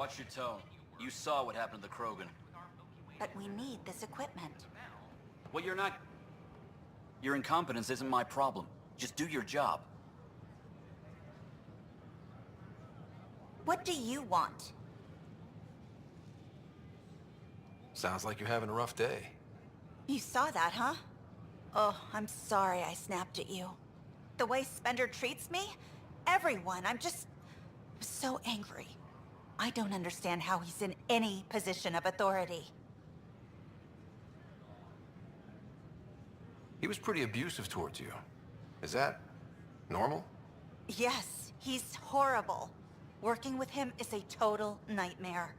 Watch your tone. You saw what happened to the Krogan. But we need this equipment. Well, you're not... Your incompetence isn't my problem. Just do your job. What do you want? Sounds like you're having a rough day. You saw that, huh? Oh, I'm sorry I snapped at you. The way Spender treats me? Everyone, I'm just... so angry. I don't understand how he's in any position of authority. He was pretty abusive towards you. Is that normal? Yes, he's horrible. Working with him is a total nightmare.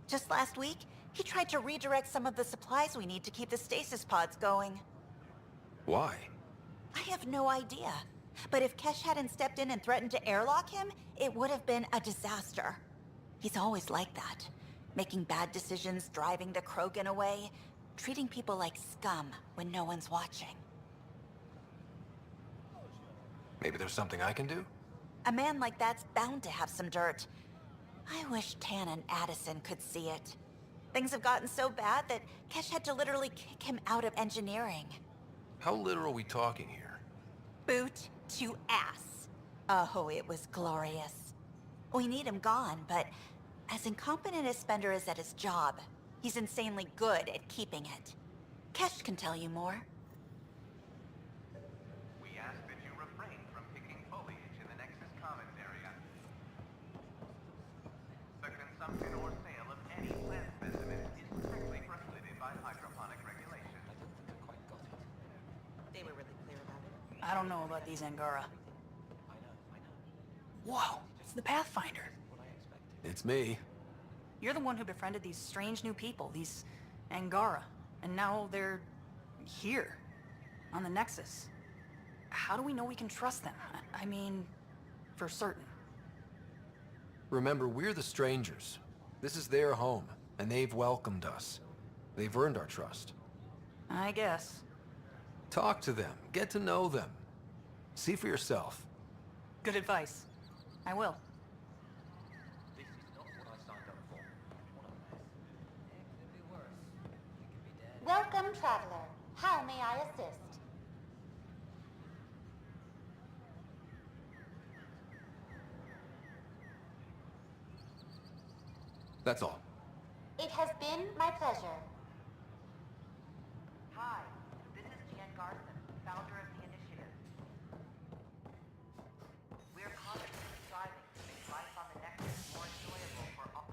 Just last week, he tried to redirect some of the supplies we need to keep the stasis pods going. Why? I have no idea. But if Kesh hadn't stepped in and threatened to airlock him, it would have been a disaster. He's always like that. Making bad decisions, driving the Krogan away, treating people like scum when no one's watching. Maybe there's something I can do? A man like that's bound to have some dirt. I wish Tan and Addison could see it. Things have gotten so bad that Kesh had to literally kick him out of engineering. How literal are we talking here? Boot to ass. Oh, it was glorious. We need him gone, but as incompetent as Spender is at his job, he's insanely good at keeping it. Kesh can tell you more. We ask that you refrain from picking foliage in the Nexus Commons area. The consumption or sale of any plant specimen is strictly prohibited by hydroponic regulations. They were really clear about it. I don't know about these Angara. Whoa, it's the Pathfinder. It's me. You're the one who befriended these strange new people, these Angara. And now they're... here. On the Nexus. How do we know we can trust them? I mean, for certain. Remember, we're the strangers. This is their home, and they've welcomed us. They've earned our trust. I guess. Talk to them. Get to know them. See for yourself. Good advice. I will. This is not what I signed up for. It could be worse. We could be dead. Welcome, traveler. How may I assist? That's all. It has been my pleasure. Hi, this is Jan Garson, founder of the initiative. We're constantly striving to make life on the Nexus more enjoyable for all.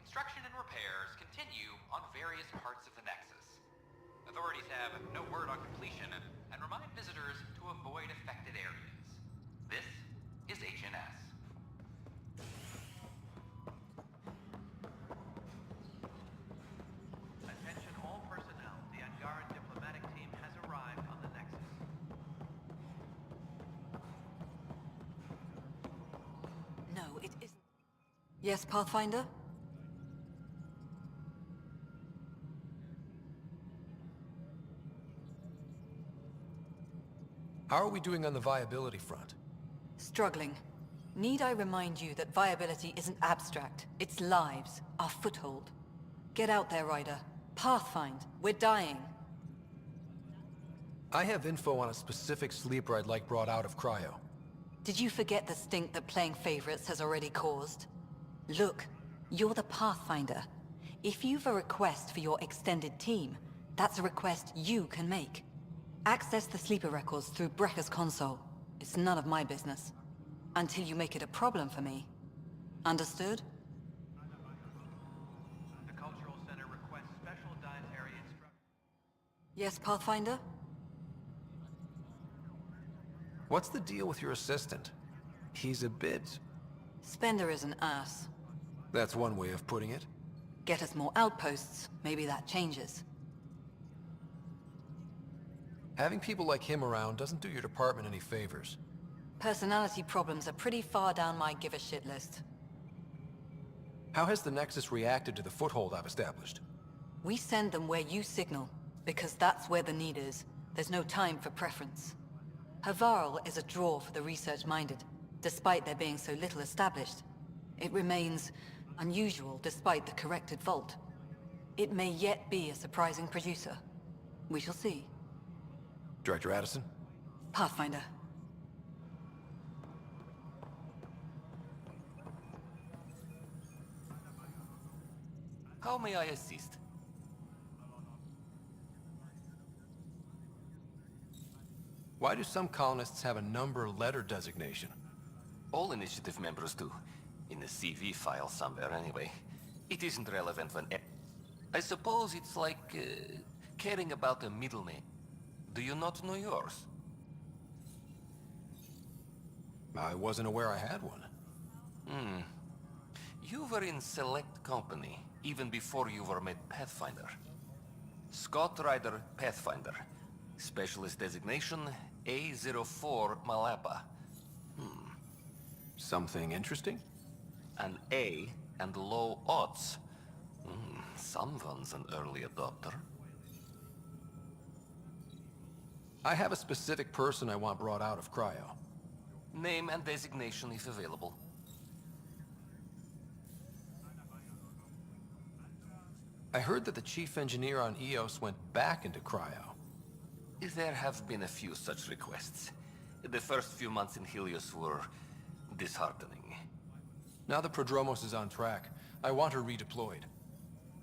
Construction and repairs continue on various parts of the Nexus. Authorities have no word on completion and remind visitors to avoid affected areas. This is HNS. Attention all personnel. The Angaran diplomatic team has arrived on the Nexus. No, it isn't. Yes, Pathfinder? How are we doing on the viability front? Struggling. Need I remind you that viability isn't abstract? It's lives, our foothold. Get out there, Ryder. Pathfind. We're dying. I have info on a specific sleeper I'd like brought out of cryo. Did you forget the stink that playing favorites has already caused? Look, you're the Pathfinder. If you've a request for your extended team, that's a request you can make. Access the sleeper records through Brekker's console. It's none of my business. Until you make it a problem for me. Understood? The Cultural Center requests special dietary instructions. Yes, Pathfinder? What's the deal with your assistant? He's a bit... Spender is an ass. That's one way of putting it. Get us more outposts, maybe that changes. Having people like him around doesn't do your department any favors. Personality problems are pretty far down my give-a-shit list. How has the Nexus reacted to the foothold I've established? We send them where you signal, because that's where the need is. There's no time for preference. Havarl is a draw for the research-minded. despite there being so little established. It remains unusual despite the corrected vault. It may yet be a surprising producer. We shall see. Director Addison? Pathfinder. How may I assist? Why do some colonists have a number letter designation? All initiative members do. In the CV file somewhere, anyway. It isn't relevant when... I suppose it's like caring about a middle name. Do you not know yours? I wasn't aware I had one. You were in select company, even before you were made Pathfinder. Scott Ryder Pathfinder. Specialist designation, A04 Malapa. Something interesting? An A and low odds. Someone's an early adopter. I have a specific person I want brought out of cryo. Name and designation if available. I heard that the chief engineer on Eos went back into cryo. There have been a few such requests. The first few months in Helios were disheartening. Now the Prodromos is on track. I want her redeployed.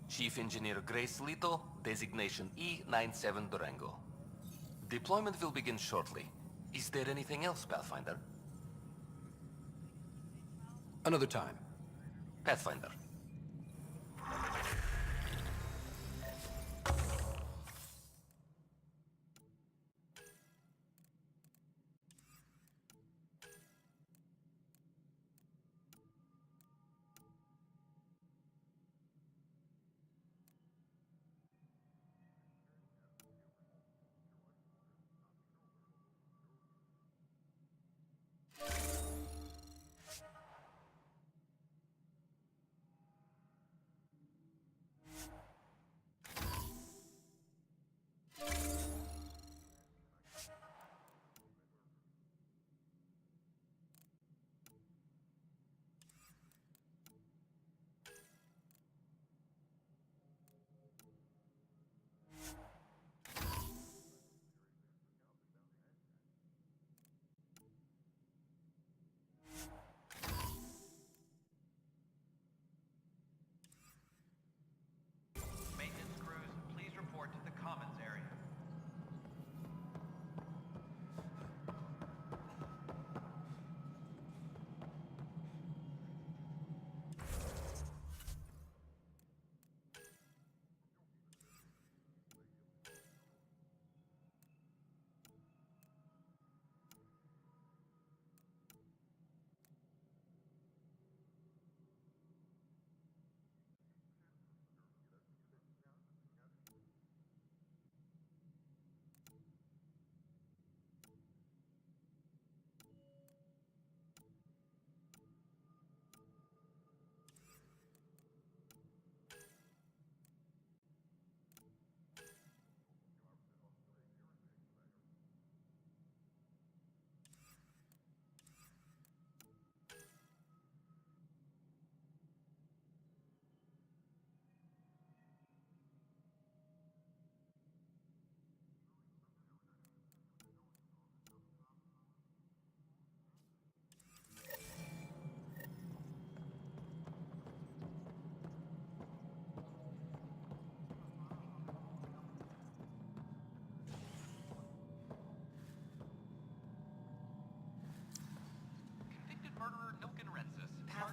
Chief Engineer Grace Lito, designation E97 Durango. Deployment will begin shortly. Is there anything else, Pathfinder? Another time. Pathfinder. Maintenance crews, please report to the commons area.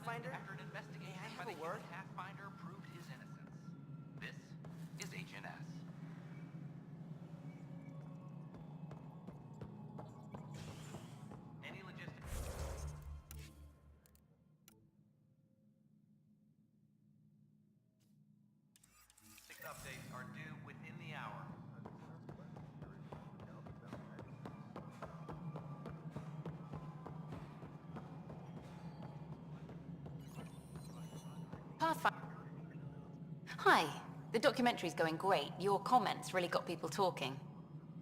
Pathfinder? After an investigation May I by have the a word? human Pathfinder proved his innocence. This is HNS. Any logistics? Six updates are due within the hour. Pathfinder. Hi. The documentary's going great. Your comments really got people talking.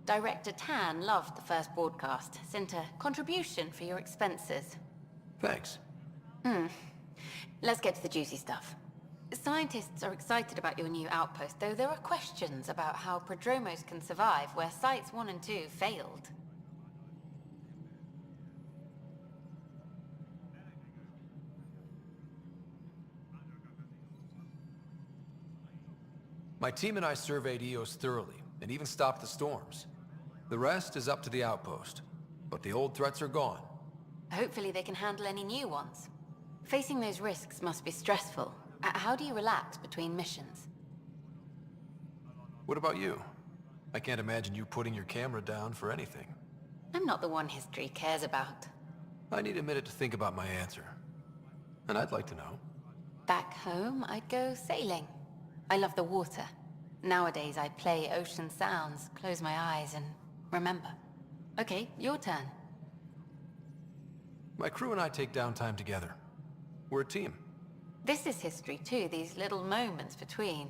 Director Tan loved the first broadcast. Sent a contribution for your expenses. Thanks. Let's get to the juicy stuff. Scientists are excited about your new outpost, though there are questions about how prodromos can survive where Sites 1 and 2 failed. My team and I surveyed Eos thoroughly, and even stopped the storms. The rest is up to the outpost, but the old threats are gone. Hopefully they can handle any new ones. Facing those risks must be stressful. How do you relax between missions? What about you? I can't imagine you putting your camera down for anything. I'm not the one history cares about. I need a minute to think about my answer. And I'd like to know. Back home, I'd go sailing. I love the water. Nowadays, I play ocean sounds, close my eyes, and remember. Okay, your turn. My crew and I take downtime together. We're a team. This is history too, these little moments between.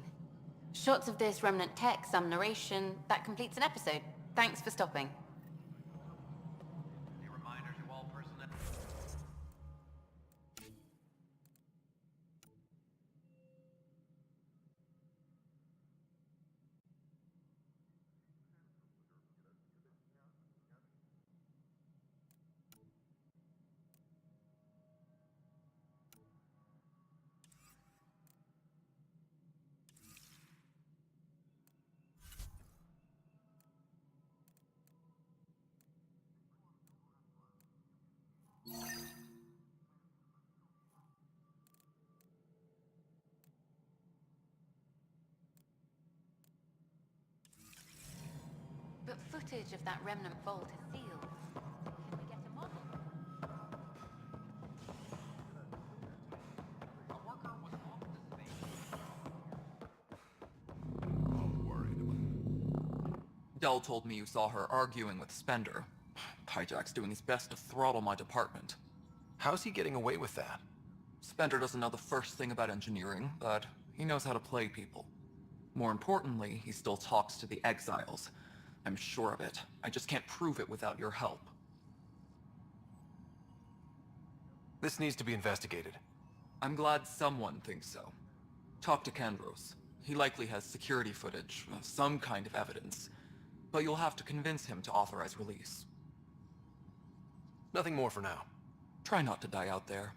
Shots of this remnant tech, some narration, that completes an episode. Thanks for stopping. A reminder to all personnel. But footage of that remnant vault is sealed. Can we get a model? A worker was off the space. Dell told me you saw her arguing with Spender. Hijack's doing his best to throttle my department. How's he getting away with that? Spender doesn't know the first thing about engineering, but he knows how to play people. More importantly, he still talks to the exiles. I'm sure of it. I just can't prove it without your help. This needs to be investigated. I'm glad someone thinks so. Talk to Kandros. He likely has security footage, some kind of evidence. But you'll have to convince him to authorize release. Nothing more for now. Try not to die out there.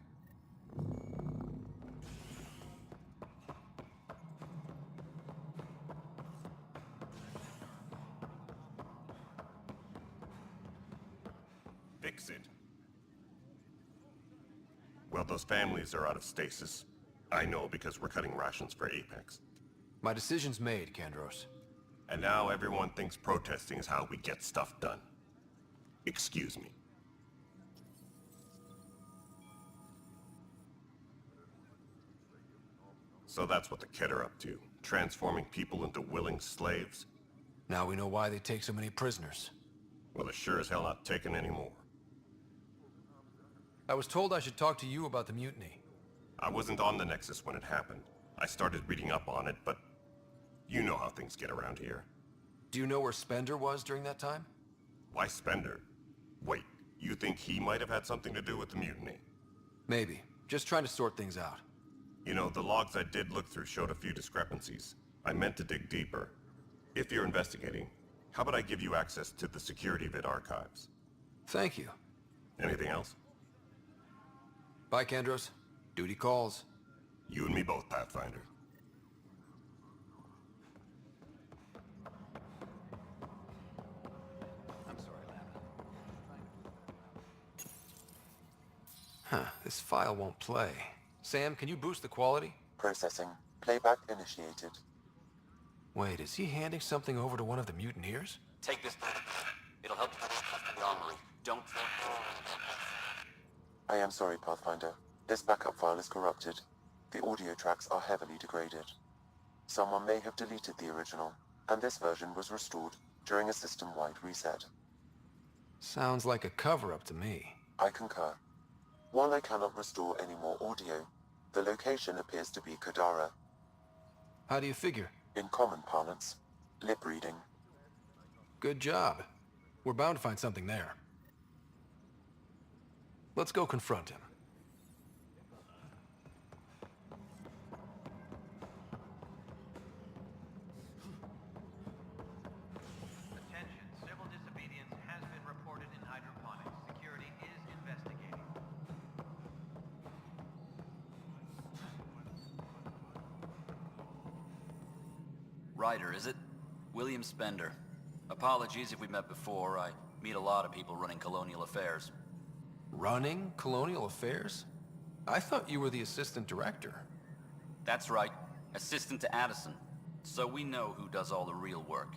Fix it. Well, those families are out of stasis. I know because we're cutting rations for Apex. My decision's made, Kandros. And now everyone thinks protesting is how we get stuff done. Excuse me. So that's what the Kett are up to, transforming people into willing slaves. Now we know why they take so many prisoners. Well, they're sure as hell not taking any more. I was told I should talk to you about the mutiny. I wasn't on the Nexus when it happened. I started reading up on it, but you know how things get around here. Do you know where Spender was during that time? Why Spender? Wait, you think he might have had something to do with the mutiny? Maybe. Just trying to sort things out. You know, the logs I did look through showed a few discrepancies. I meant to dig deeper. If you're investigating, how about I give you access to the security vid archives? Thank you. Anything else? Bye, Kandros. Duty calls. You and me both, Pathfinder. I'm sorry, Lab. Huh, this file won't play. Sam, can you boost the quality? Processing. Playback initiated. Wait, is he handing something over to one of the mutineers? Take this. It'll help you the armory. Don't... I am sorry, Pathfinder. This backup file is corrupted. The audio tracks are heavily degraded. Someone may have deleted the original, and this version was restored during a system-wide reset. Sounds like a cover-up to me. I concur. While I cannot restore any more audio, the location appears to be Kadara. How do you figure? In common parlance, lip reading. Good job. We're bound to find something there. Let's go confront him. writer, is it? William Spender. Apologies if we met before. I meet a lot of people running colonial affairs. Running colonial affairs? I thought you were the assistant director. That's right. Assistant to Addison. So we know who does all the real work.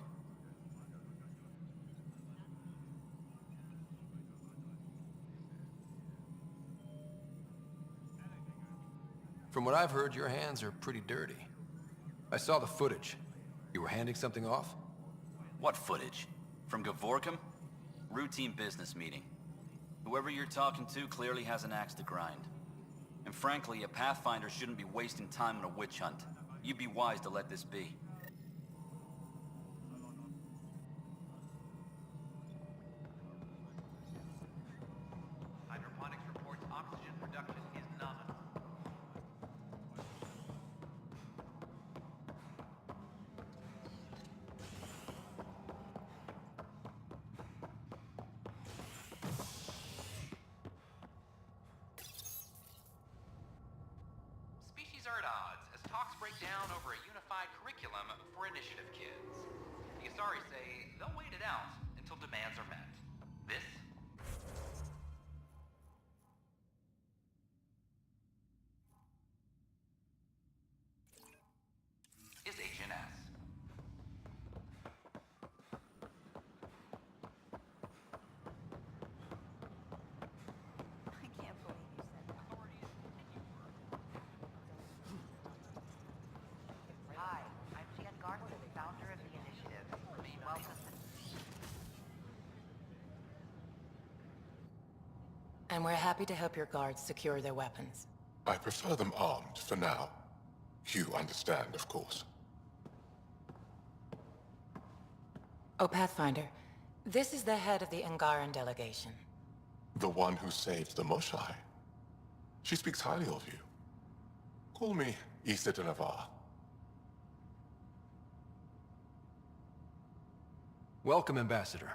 From what I've heard, your hands are pretty dirty. I saw the footage. You were handing something off? What footage? From Gavorkum? Routine business meeting. Whoever you're talking to clearly has an axe to grind. And frankly, a Pathfinder shouldn't be wasting time on a witch hunt. You'd be wise to let this be. Hydroponics reports oxygen production is nominal. Species are at odds as talks break down over a unified curriculum for initiative kids. The Asari say they'll wait it out until demands are met. This is Agent S. I can't believe you said that. Hi, I'm Jan Garland, founder of the initiative. Welcome. And we're happy to help your guards secure their weapons. I prefer them armed for now. You understand, of course. Oh, Pathfinder, this is the head of the Angaran delegation. The one who saved the Moshai. She speaks highly of you. Call me Issa de Navarre. Welcome, Ambassador.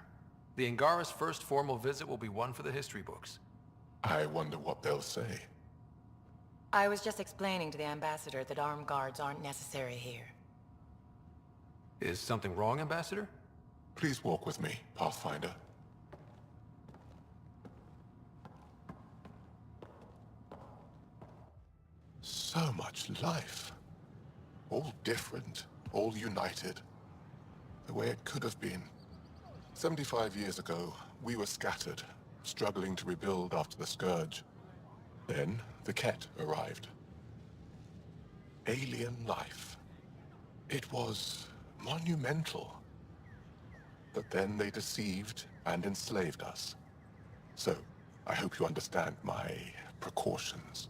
The Angara's first formal visit will be one for the history books. I wonder what they'll say. I was just explaining to the Ambassador that armed guards aren't necessary here. Is something wrong, Ambassador? Please walk with me, Pathfinder. So much life. All different, all united. The way it could have been. 75 years ago, we were scattered, struggling to rebuild after the Scourge. Then, the Ket arrived. Alien life. It was monumental. But then they deceived and enslaved us. So, I hope you understand my precautions.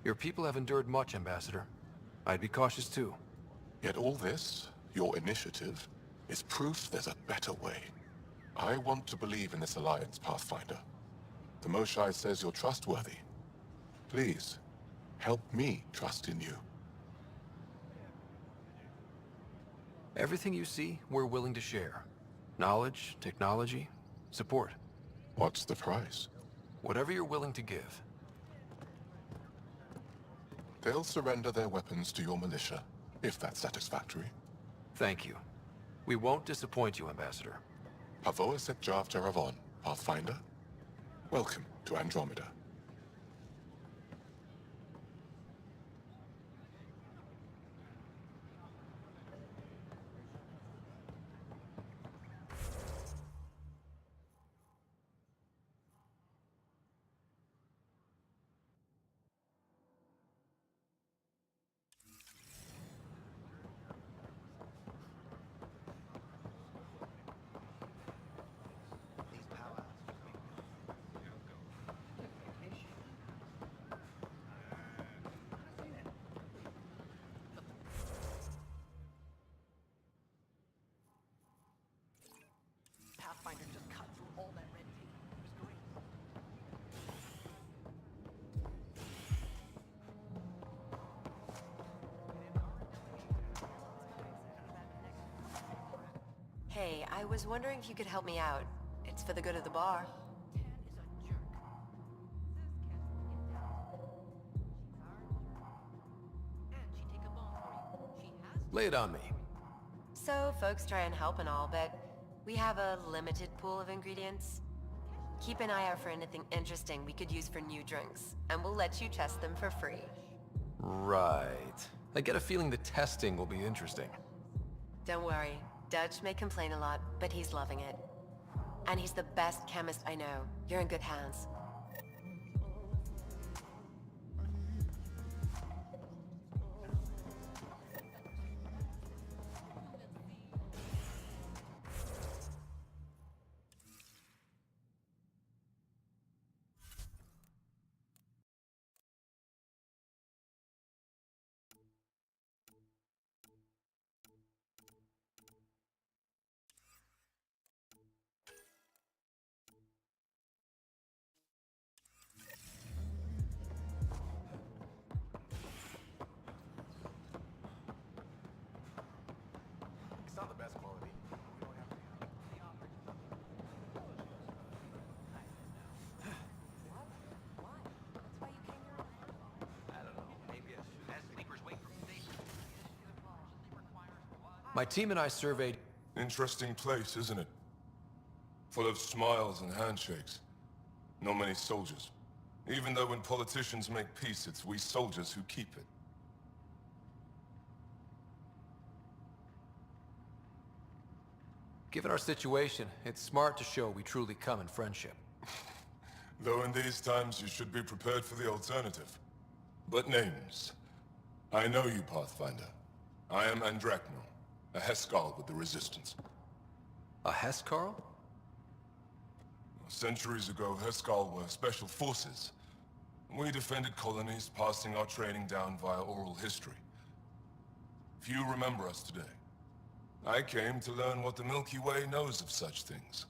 Your people have endured much, Ambassador. I'd be cautious too. Yet all this, your initiative, is proof there's a better way. I want to believe in this alliance, Pathfinder. The Moshai says you're trustworthy. Please, help me trust in you. Everything you see, we're willing to share. Knowledge, technology, support. What's the price? Whatever you're willing to give. They'll surrender their weapons to your militia, if that's satisfactory. Thank you. We won't disappoint you, Ambassador. Pavoa set Jav Jaravon, Pathfinder. Welcome to Andromeda. Pathfinder just cut through all that red tape. It was great. Hey, I was wondering if you could help me out. It's for the good of the bar. Lay it on me. So, folks try and help and all, but we have a limited pool of ingredients. Keep an eye out for anything interesting we could use for new drinks, and we'll let you test them for free. Right. I get a feeling the testing will be interesting. Don't worry. Dutch may complain a lot, but he's loving it. And he's the best chemist I know. You're in good hands. It's not the best quality. We don't have to. My team and I surveyed... Interesting place, isn't it? Full of smiles and handshakes. Not many soldiers. Even though when politicians make peace, it's we soldiers who keep it. Given our situation, it's smart to show we truly come in friendship. Though in these times you should be prepared for the alternative. But names. I know you, Pathfinder. I am Andrakno, a Heskal with the Resistance. A Heskal? Centuries ago, Heskal were special forces. We defended colonies, passing our training down via oral history. Few remember us today. I came to learn what the Milky Way knows of such things.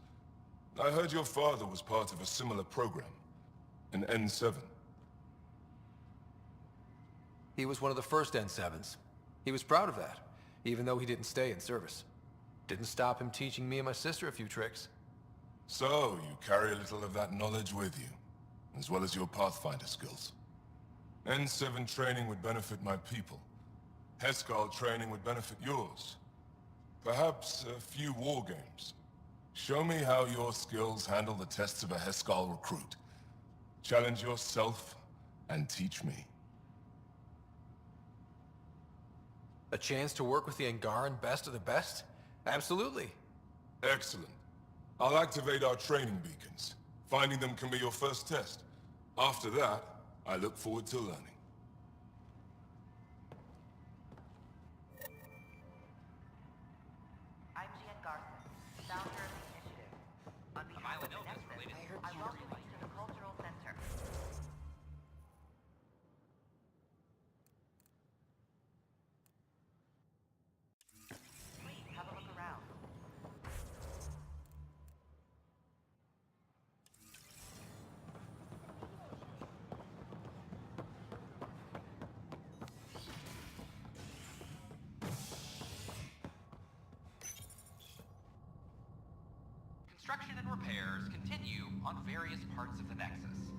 I heard your father was part of a similar program, an N7. He was one of the first N7s. He was proud of that, even though he didn't stay in service. Didn't stop him teaching me and my sister a few tricks. So, you carry a little of that knowledge with you, as well as your Pathfinder skills. N7 training would benefit my people. Heskal training would benefit yours. Perhaps a few war games. Show me how your skills handle the tests of a Heskal recruit. Challenge yourself, and teach me. A chance to work with the Angaran best of the best? Absolutely. Excellent. I'll activate our training beacons. Finding them can be your first test. After that, I look forward to learning. I'm Jan Garson, founder of the initiative. On behalf of the Nexus, I welcome you to the Cultural Center. Please have a look around. Construction and repairs continue on various parts of the Nexus.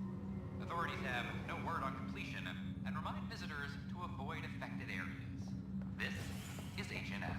Authorities have no word on completion and remind visitors to avoid affected areas. This is HNS.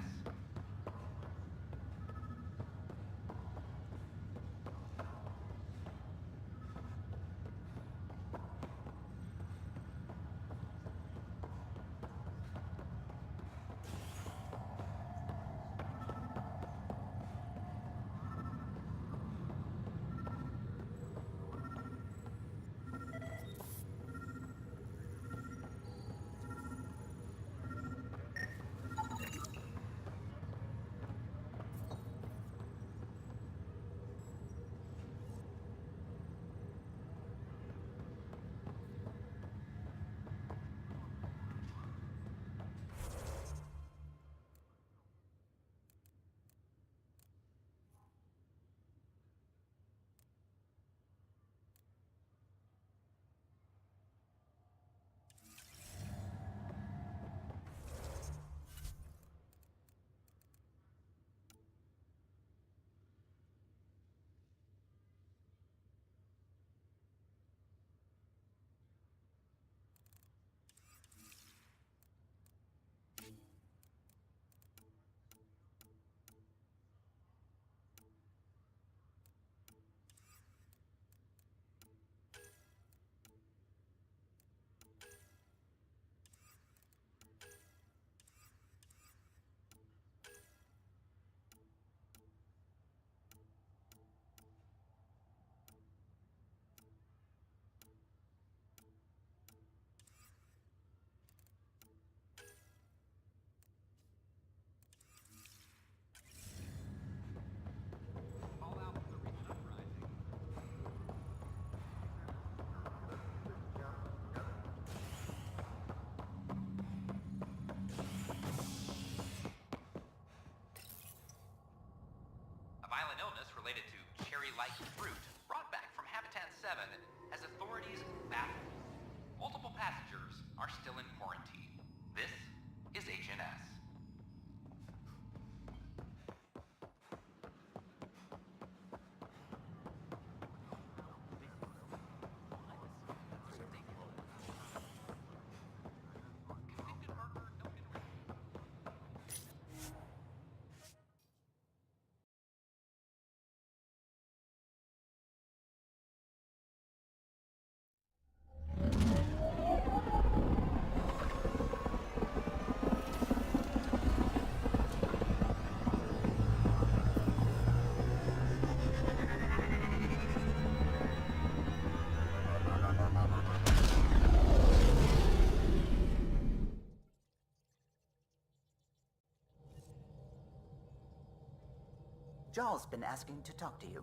Jarl's been asking to talk to you.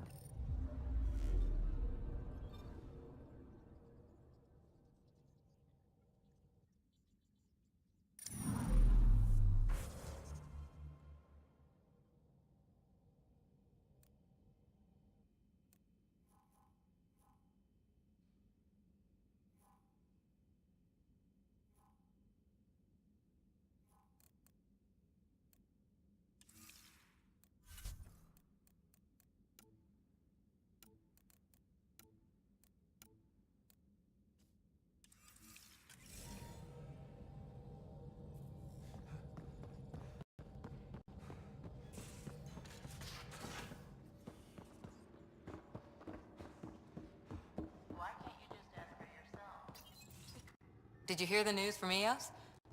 Did you hear the news from Eos?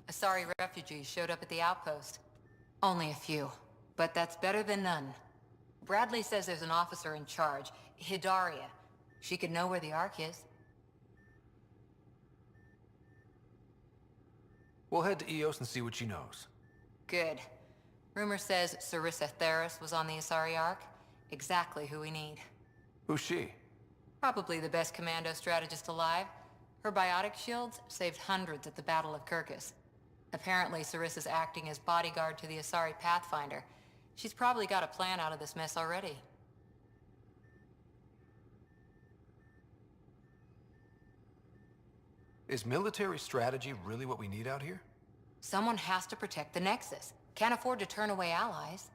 Asari refugees showed up at the outpost. Only a few, but that's better than none. Bradley says there's an officer in charge, Hidaria. She could know where the Ark is. We'll head to Eos and see what she knows. Good. Rumor says Sarissa Theris was on the Asari Ark. Exactly who we need. Who's she? Probably the best commando strategist alive. Her biotic shields saved hundreds at the Battle of Kirkus. Apparently, Sarissa's acting as bodyguard to the Asari Pathfinder. She's probably got a plan out of this mess already. Is military strategy really what we need out here? Someone has to protect the Nexus. Can't afford to turn away allies.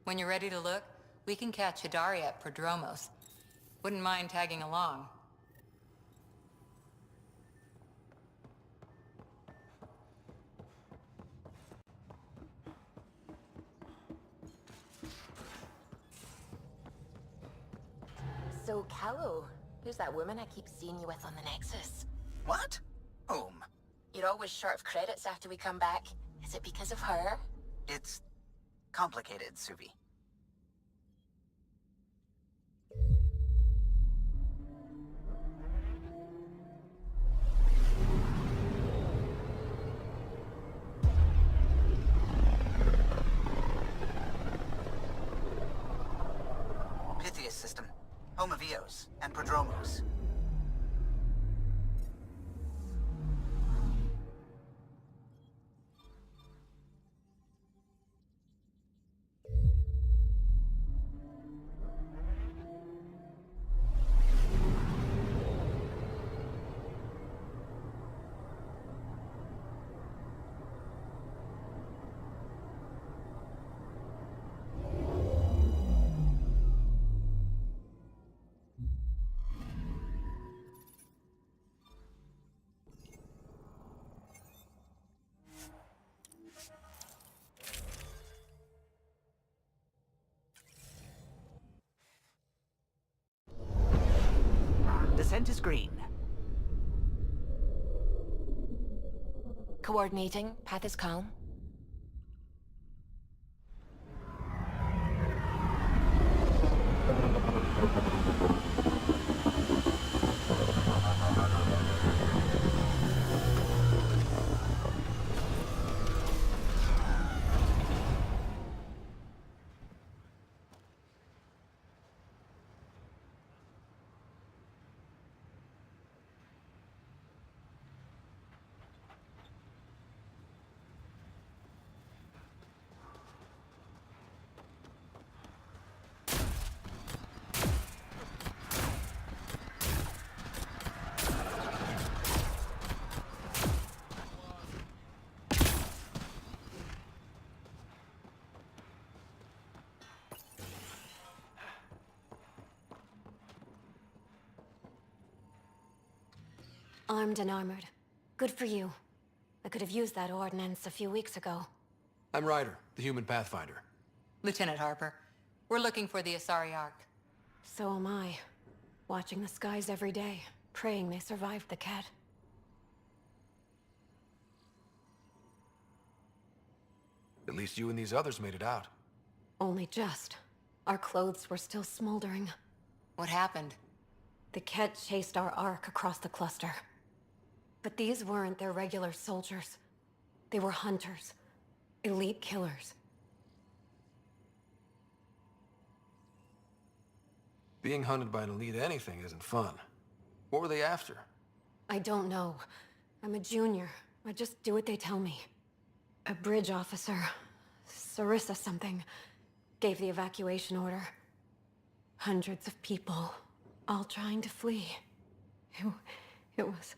When you're ready to look, we can catch Hidaria at Prodromos. Wouldn't mind tagging along. So, Callow, who's that woman I keep seeing you with on the Nexus? What? Whom? You're always short of credits after we come back. Is it because of her? It's complicated, Suvi. Pythias system. Home of Eos and Prodromos. Descent is green. Coordinating. Path is calm. Armed and armored. Good for you. I could have used that ordnance a few weeks ago. I'm Ryder, the human pathfinder. Lieutenant Harper, we're looking for the Asari Ark. So am I. Watching the skies every day, praying they survived the cat. At least you and these others made it out. Only just. Our clothes were still smoldering. What happened? The Ket chased our Ark across the cluster. But these weren't their regular soldiers. They were hunters. Elite killers. Being hunted by an elite anything isn't fun. What were they after? I don't know. I'm a junior. I just do what they tell me. A bridge officer, Sarissa something, gave the evacuation order. Hundreds of people, all trying to flee. It was...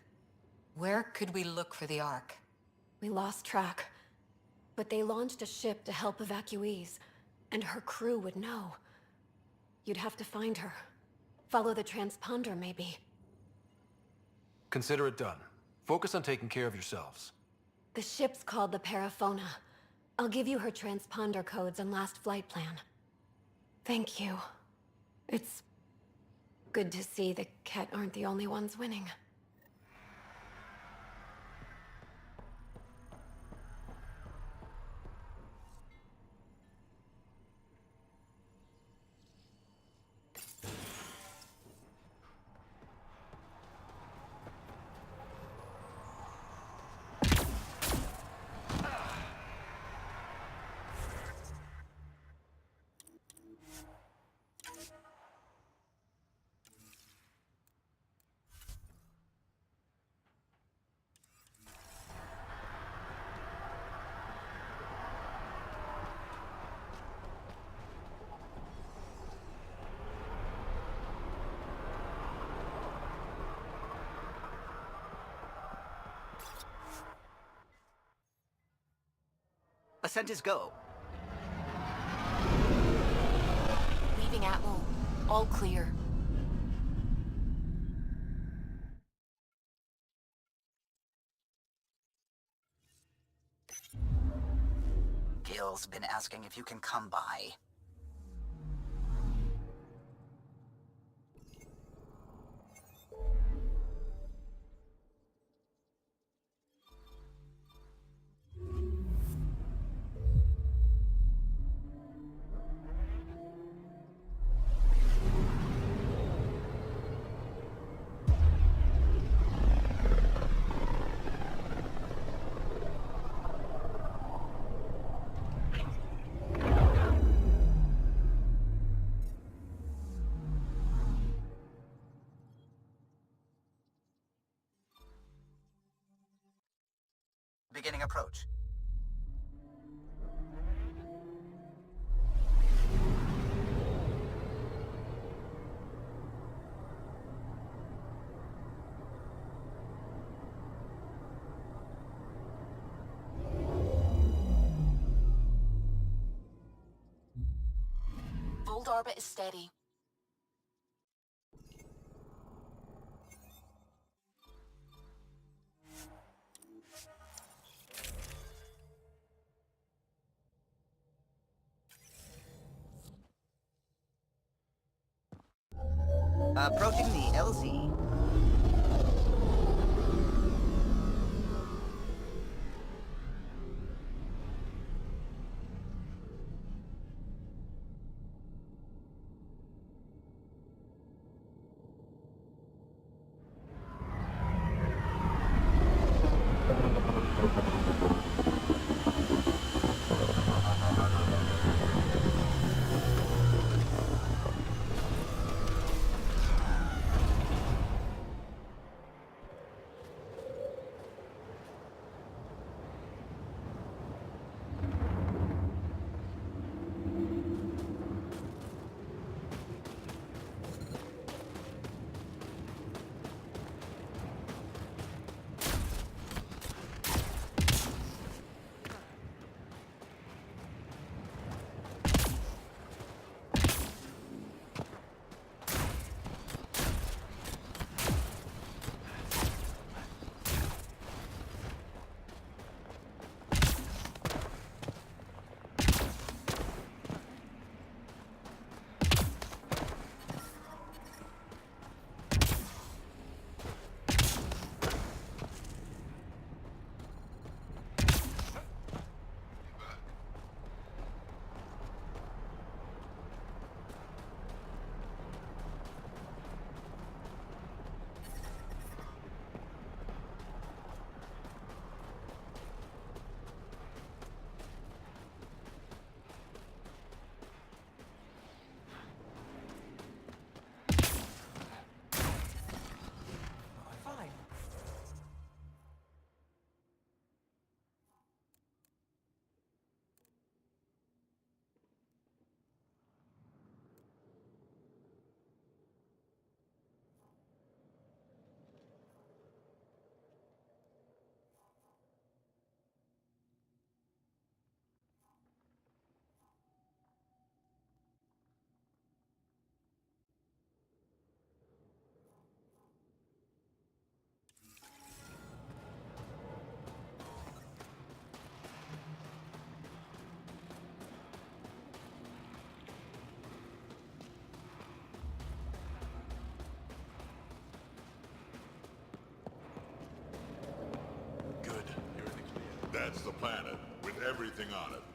Where could we look for the Ark? We lost track. But they launched a ship to help evacuees, and her crew would know. You'd have to find her. Follow the transponder, maybe. Consider it done. Focus on taking care of yourselves. The ship's called the Paraphona. I'll give you her transponder codes and last flight plan. Thank you. It's good to see the Ket aren't the only ones winning. Ascent is go. Leaving Atwell. All clear. Gil's been asking if you can come by. Beginning approach. Old orbit is steady. Approaching the LZ. the planet with everything on it.